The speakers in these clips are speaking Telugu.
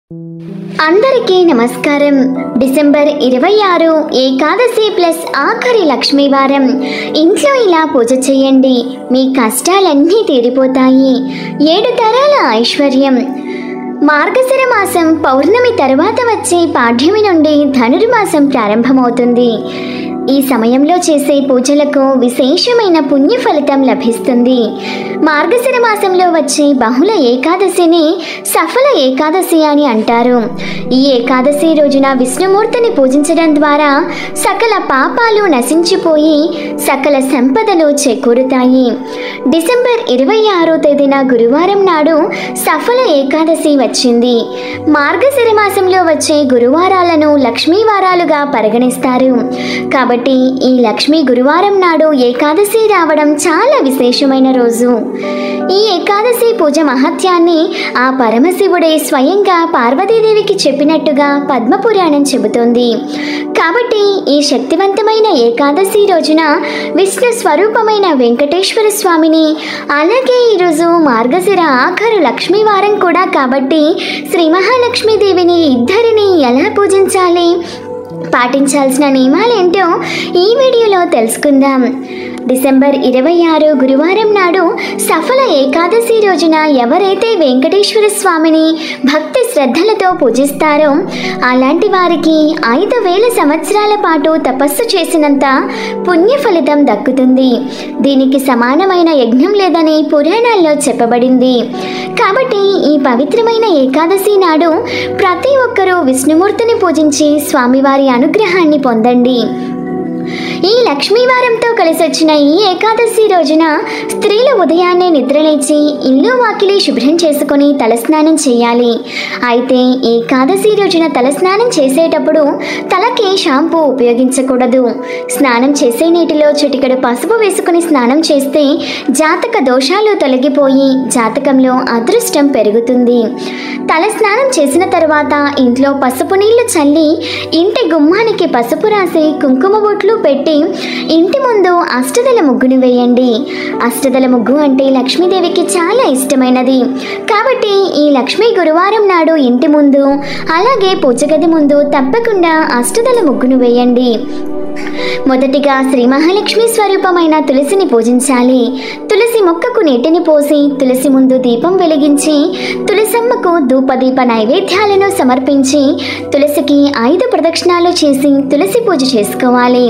అందరికీ నమస్కారం. డిసెంబర్ 26 ఏకాదశి ప్లస్ ఆఖరి లక్ష్మీవారం. ఇంట్లో ఇలా పూజ చేయండి, మీ కష్టాలన్నీ తీరిపోతాయి. 7 తరాల ఐశ్వర్యం. మార్గశిర మాసం పౌర్ణమి తరువాత వచ్చే పాడ్యమి నుండి ధనుర్మాసం ప్రారంభమవుతుంది. ఈ సమయంలో చేసే పూజలకు విశేషమైన పుణ్య ఫలితం లభిస్తుంది. మార్గశిర మాసంలో వచ్చే బహుళ ఏకాదశిని సఫల ఏకాదశి అని అంటారు. ఈ ఏకాదశి రోజున విష్ణుమూర్తిని పూజించడం ద్వారా సకల పాపాలు నశించిపోయి సకల సంపదలు చేకూరుతాయి. డిసెంబర్ 26వ తేదీన గురువారం నాడు సఫల ఏకాదశి వచ్చింది. మార్గశిర మాసంలో వచ్చే గురువారాలను లక్ష్మీ వారాలుగా పరిగణిస్తారు. కాబట్టి ఈ లక్ష్మీ గురువారం నాడు ఏకాదశి రావడం చాలా విశేషమైన రోజు. ఈ ఏకాదశి పూజ మహత్యాన్ని ఆ పరమశివుడే స్వయంగా పార్వతీదేవికి చెప్పినట్టుగా పద్మపురాణం చెబుతోంది. కాబట్టి ఈ శక్తివంతమైన ఏకాదశి రోజున విష్ణు స్వరూపమైన వెంకటేశ్వర స్వామిని, అలాగే ఈరోజు మార్గశిర ఆఖరు లక్ష్మీవారం కూడా కాబట్టి శ్రీ మహాలక్ష్మీదేవిని ఇద్దరిని ఎలా పూజించాలి, పాటించాల్సిన నియమాలేంటో ఈ వీడియోలో తెలుసుకుందాం. డిసెంబర్ 26 గురువారం నాడు సఫల ఏకాదశి రోజున ఎవరైతే వెంకటేశ్వర స్వామిని భక్తి శ్రద్ధలతో పూజిస్తారో అలాంటి వారికి 5000 సంవత్సరాల పాటు తపస్సు చేసినంత పుణ్య ఫలితం దక్కుతుంది. దీనికి సమానమైన యజ్ఞం లేదని పురాణాల్లో చెప్పబడింది. కాబట్టి ఈ పవిత్రమైన ఏకాదశి నాడు ప్రతి ఒక్కరూ విష్ణుమూర్తిని పూజించి స్వామివారి అనుగ్రహాన్ని పొందండి. ఈ లక్ష్మీవారంతో కలిసి వచ్చిన ఈ ఏకాదశి రోజున స్త్రీలు ఉదయాన్నే నిద్రలేచి ఇల్లు వాకిలి శుభ్రం చేసుకొని తలస్నానం చేయాలి. అయితే ఏకాదశి రోజున తలస్నానం చేసేటప్పుడు తలకి షాంపూ ఉపయోగించకూడదు. స్నానం చేసే నీటిలో చిటికెడు పసుపు వేసుకుని స్నానం చేస్తే జాతక దోషాలు తొలగిపోయి జాతకంలో అదృష్టం పెరుగుతుంది. తలస్నానం చేసిన తర్వాత ఇంట్లో పసుపు నీళ్లు చల్లి ఇంటి గుమ్మానికి పసుపు రాసి కుంకుమ బొట్లు పెట్టి ఇంటి ముందు అష్టదళ ముగ్గును వేయండి. అష్టదళ ముగ్గు అంటే లక్ష్మీదేవికి చాలా ఇష్టమైనది. కాబట్టి ఈ లక్ష్మీ గురువారం నాడు ఇంటి ముందు అలాగే పూజగది ముందు తప్పకుండా అష్టదళ ముగ్గును వేయండి. మొదటిగా శ్రీ మహాలక్ష్మి స్వరూపమైన తులసిని పూజించాలి. తులసి మొక్కకు నీటిని పోసి తులసి ముందు దీపం వెలిగించి తులసమ్మకు ధూపదీప నైవేద్యాలను సమర్పించి తులసికి 5 ప్రదక్షిణాలు చేసి తులసి పూజ చేసుకోవాలి.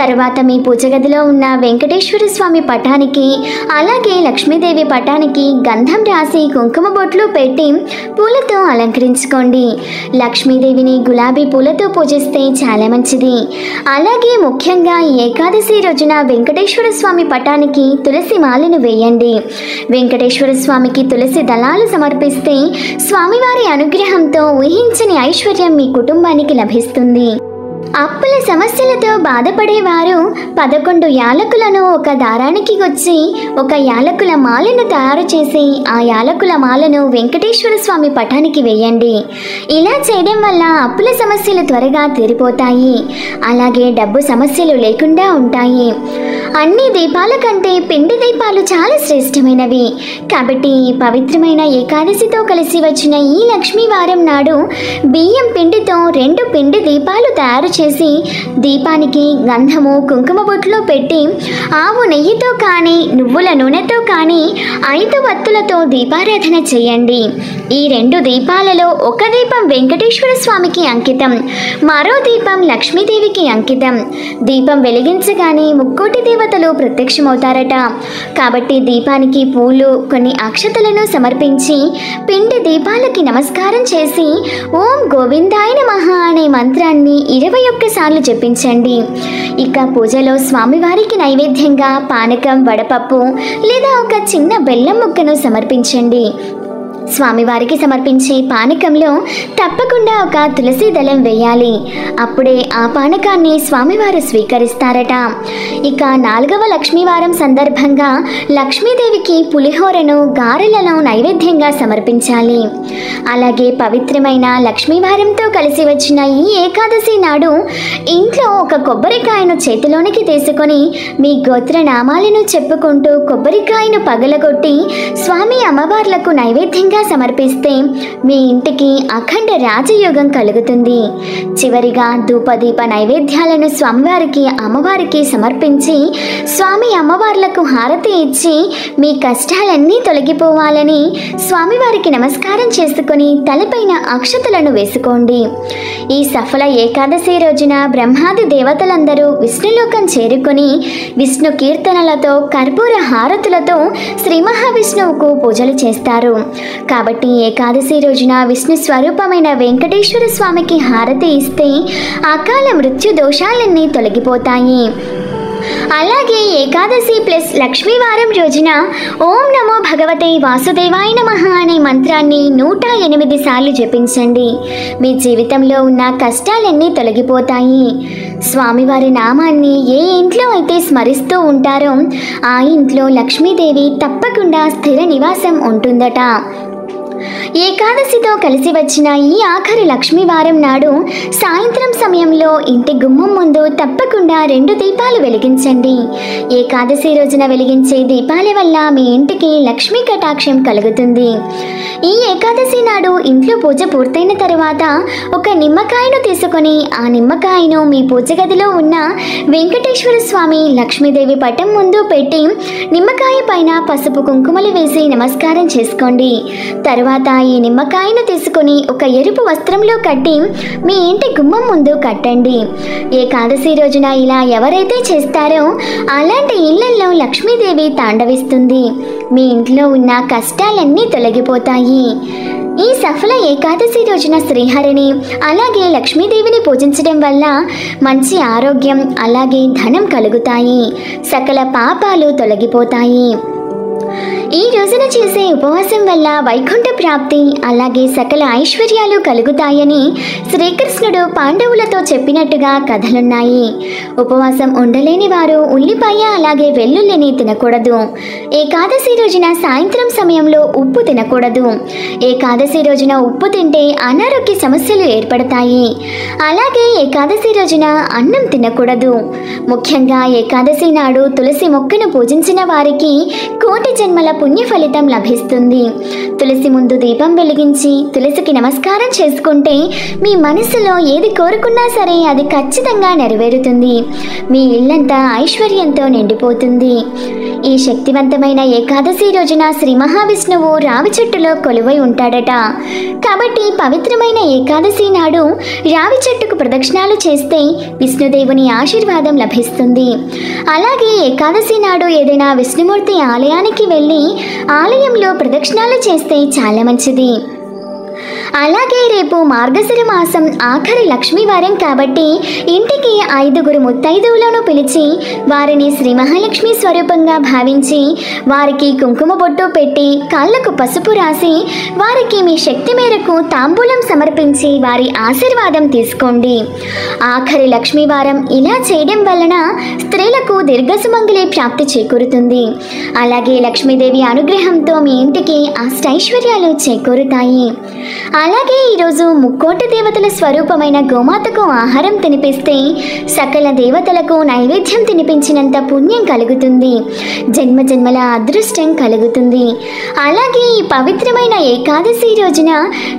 తర్వాత మీ పూజ గదిలో ఉన్న వెంకటేశ్వర స్వామి పటానికి అలాగే లక్ష్మీదేవి పటానికి గంధం రాసి కుంకుమ బొట్లు పెట్టి పూలతో అలంకరించుకోండి. లక్ష్మీదేవిని గులాబీ పూలతో పూజిస్తే చాలా మంచిది. అలాగే ముఖ్యంగా ఈ ఏకాదశి రోజున వెంకటేశ్వర స్వామి పటానికి తులసి మాలను వేయండి. వెంకటేశ్వర స్వామికి తులసి దళాలు సమర్పిస్తే స్వామివారి అనుగ్రహంతో ఊహించని ఐశ్వర్యం మీ కుటుంబానికి లభిస్తుంది. అప్పుల సమస్యలతో బాధపడేవారు 11 యాలకులను ఒక దారానికి గుచ్చి ఒక యాలకుల మాలను తయారు చేసి ఆ యాలకుల మాలను వెంకటేశ్వర స్వామి పటానికి వేయండి. ఇలా చేయడం వల్ల అప్పుల సమస్యలు త్వరగా తీరిపోతాయి. అలాగే డబ్బు సమస్యలు లేకుండా ఉంటాయి. అన్ని దీపాల కంటే పిండి దీపాలు చాలా శ్రేష్టమైనవి. కాబట్టి ఈ పవిత్రమైన ఏకాదశితో కలిసి వచ్చిన ఈ లక్ష్మీవారం నాడు బియ్యం పిండితో 2 పిండి దీపాలు తయారు చేసి దీపానికి గంధము కుంకుమ బొట్లు పెట్టి ఆవు నెయ్యితో కానీ నువ్వుల నూనెతో కానీ 5 వత్తులతో దీపారాధన చేయండి. ఈ 2 దీపాలలో ఒక దీపం వెంకటేశ్వర స్వామికి అంకితం, మరో దీపం లక్ష్మీదేవికి అంకితం. దీపం వెలిగించగానే ముక్కోటి దేవతలు ప్రత్యక్షమవుతారట. కాబట్టి దీపానికి పూలు కొన్ని అక్షతలను సమర్పించి పిండి దీపాలకి నమస్కారం చేసి ఓం గోవిందాయ నమః అనే మంత్రాన్ని 21 సార్లు జపించండి. ఇక పూజలో స్వామివారికి నైవేద్యంగా పానకం, వడపప్పు లేదా ఒక చిన్న బెల్లం ముక్కను సమర్పించండి. స్వామివారికి సమర్పించే పానకంలో తప్పకుండా ఒక తులసి దళం వేయాలి. అప్పుడే ఆ పానకాన్ని స్వామివారు స్వీకరిస్తారట. ఇక 4వ లక్ష్మీవారం సందర్భంగా లక్ష్మీదేవికి పులిహోరను, గారెలను నైవేద్యంగా సమర్పించాలి. అలాగే పవిత్రమైన లక్ష్మీవారంతో కలిసి వచ్చిన ఈ ఏకాదశి నాడు ఇంట్లో ఒక కొబ్బరికాయను చేతిలోనికి తీసుకొని మీ గోత్ర నామాలను చెప్పుకుంటూ కొబ్బరికాయను పగలగొట్టి స్వామి అమ్మవార్లకు నైవేద్యంగా భక్తిగా సమర్పిస్తే మీ ఇంటికి అఖండ రాజయోగం కలుగుతుంది. చివరిగా ధూపదీప నైవేద్యాలను స్వామివారికి అమ్మవారికి సమర్పించి స్వామి అమ్మవార్లకు హారతి ఇచ్చి మీ కష్టాలన్నీ తొలగిపోవాలని స్వామివారికి నమస్కారం చేసుకొని తలపైన అక్షతలను వేసుకోండి. ఈ సఫల ఏకాదశి రోజున బ్రహ్మాది దేవతలందరూ విష్ణులోకం చేరుకొని విష్ణు కీర్తనలతో కర్పూర హారతులతో శ్రీ మహావిష్ణువుకు పూజలు చేస్తారు. కాబట్టి ఏకాదశి రోజున విష్ణు స్వరూపమైన వెంకటేశ్వర స్వామికి హారతి ఇస్తే అకాల మృత్యు దోషాలన్నీ తొలగిపోతాయి. అలాగే ఏకాదశి ప్లస్ లక్ష్మీవారం రోజున ఓం నమో భగవతే వాసుదేవాయ నమః అనే మంత్రాన్ని 108 సార్లు జపించండి. మీ జీవితంలో ఉన్న కష్టాలన్నీ తొలగిపోతాయి. స్వామివారి నామాన్ని ఏ ఇంట్లో అయితే స్మరిస్తూ ఉంటారో ఆ ఇంట్లో లక్ష్మీదేవి తప్పకుండా స్థిర నివాసం ఉంటుందట. ఏకాదశితో కలిసి వచ్చిన ఈ ఆఖరి లక్ష్మీవారం నాడు సాయంత్రం సమయంలో ఇంటి గుమ్మం ముందు తప్పకుండా 2 దీపాలు వెలిగించండి. ఏకాదశి రోజున వెలిగించే దీపాల వల్ల మీ ఇంటికి లక్ష్మీ కటాక్షం కలుగుతుంది. ఈ ఏకాదశి నాడు ఇంట్లో పూజ పూర్తయిన తర్వాత ఒక నిమ్మకాయను తీసుకొని ఆ నిమ్మకాయను మీ పూజ గదిలో ఉన్న వెంకటేశ్వర స్వామి లక్ష్మీదేవి పటం ముందు పెట్టి నిమ్మకాయ పైన పసుపు కుంకుమలు వేసి నమస్కారం చేసుకోండి. తర్వాత ఈ నిమ్మకాయను తీసుకొని ఒక ఎరుపు వస్త్రంలో కట్టి మీ ఇంటి గుమ్మం ముందు కట్టండి. ఏకాదశి రోజున ఇలా ఎవరైతే చేస్తారో అలాంటి ఇళ్లలో లక్ష్మీదేవి తాండవిస్తుంది. మీ ఇంట్లో ఉన్న కష్టాలన్నీ తొలగిపోతాయి. ఈ సఫల ఏకాదశి రోజున శ్రీహరిని అలాగే లక్ష్మీదేవిని పూజించడం వల్ల మంచి ఆరోగ్యం అలాగే ధనం కలుగుతాయి. సకల పాపాలు తొలగిపోతాయి. ఈ రోజున చేసే ఉపవాసం వల్ల వైకుంఠ ప్రాప్తి అలాగే సకల ఐశ్వర్యాలు కలుగుతాయని శ్రీకృష్ణుడు పాండవులతో చెప్పినట్టుగా కథలున్నాయి. ఉపవాసం ఉండలేని వారు ఉల్లిపాయ అలాగే వెల్లుల్లిని తినకూడదు. ఏకాదశి రోజున సాయంత్రం సమయంలో ఉప్పు తినకూడదు. ఏకాదశి రోజున ఉప్పు తింటే అనారోగ్య సమస్యలు ఏర్పడతాయి. అలాగే ఏకాదశి రోజున అన్నం తినకూడదు. ముఖ్యంగా ఏకాదశి నాడు తులసి మొక్కను పూజించిన వారికి కోటి జన్మల పుణ్య ఫలితం లభిస్తుంది. తులసి ముందు దీపం వెలిగించి తులసికి నమస్కారం చేసుకుంటే మీ మనసులో ఏది కోరుకున్నా సరే అది ఖచ్చితంగా నెరవేరుతుంది. మీ ఇల్లంతా ఐశ్వర్యంతో నిండిపోతుంది. ఈ శక్తివంతమైన ఏకాదశి రోజున శ్రీ మహావిష్ణువు రావి చెట్టులో కొలువై ఉంటాడట. కాబట్టి పవిత్రమైన ఏకాదశి నాడు రావి చెట్టుకు ప్రదక్షిణాలు చేస్తే విష్ణుదేవుని ఆశీర్వాదం లభిస్తుంది. అలాగే ఏకాదశి నాడు ఏదైనా విష్ణుమూర్తి ఆలయానికి వెళ్ళి ఆలయంలో ప్రదక్షిణాలు చేస్తే చాలా మంచిది. అలాగే రేపు మార్గశిర మాసం ఆఖరి లక్ష్మీవారం కాబట్టి ఇంటికి 5 ముత్తైదువులను పిలిచి వారిని శ్రీ మహాలక్ష్మి స్వరూపంగా భావించి వారికి కుంకుమ బొట్టు పెట్టి కాళ్లకు పసుపు రాసి వారికి మీ శక్తి మేరకు తాంబూలం సమర్పించి వారి ఆశీర్వాదం తీసుకోండి. ఆఖరి లక్ష్మీవారం ఇలా చేయడం వలన స్త్రీలకు దీర్ఘసుమంగళి ప్రాప్తి చేకూరుతుంది. అలాగే లక్ష్మీదేవి అనుగ్రహంతో మీ ఇంటికి అష్టైశ్వర్యాలు చేకూరుతాయి. అలాగే ఈరోజు ముక్కోటి దేవతల స్వరూపమైన గోమాతకు ఆహారం తినిపిస్తే సకల దేవతలకు నైవేద్యం తినిపించినంత పుణ్యం కలుగుతుంది. జన్మ జన్మల అదృష్టం కలుగుతుంది. అలాగే ఈ పవిత్రమైన ఏకాదశి రోజున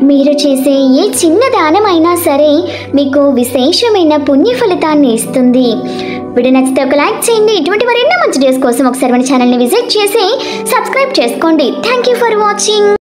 మీరు చేసే ఏ చిన్న దానమైనా సరే మీకు విశేషమైన పుణ్య ఫలితాన్ని ఇస్తుంది. వీడియో నచ్చితే ఒక లైక్ చేయండి. ఇటువంటి మరెన్నో మంచి డేస్ కోసం ఒకసారి మన ఛానల్ని విజిట్ చేసి సబ్స్క్రైబ్ చేసుకోండి. Thank you for watching.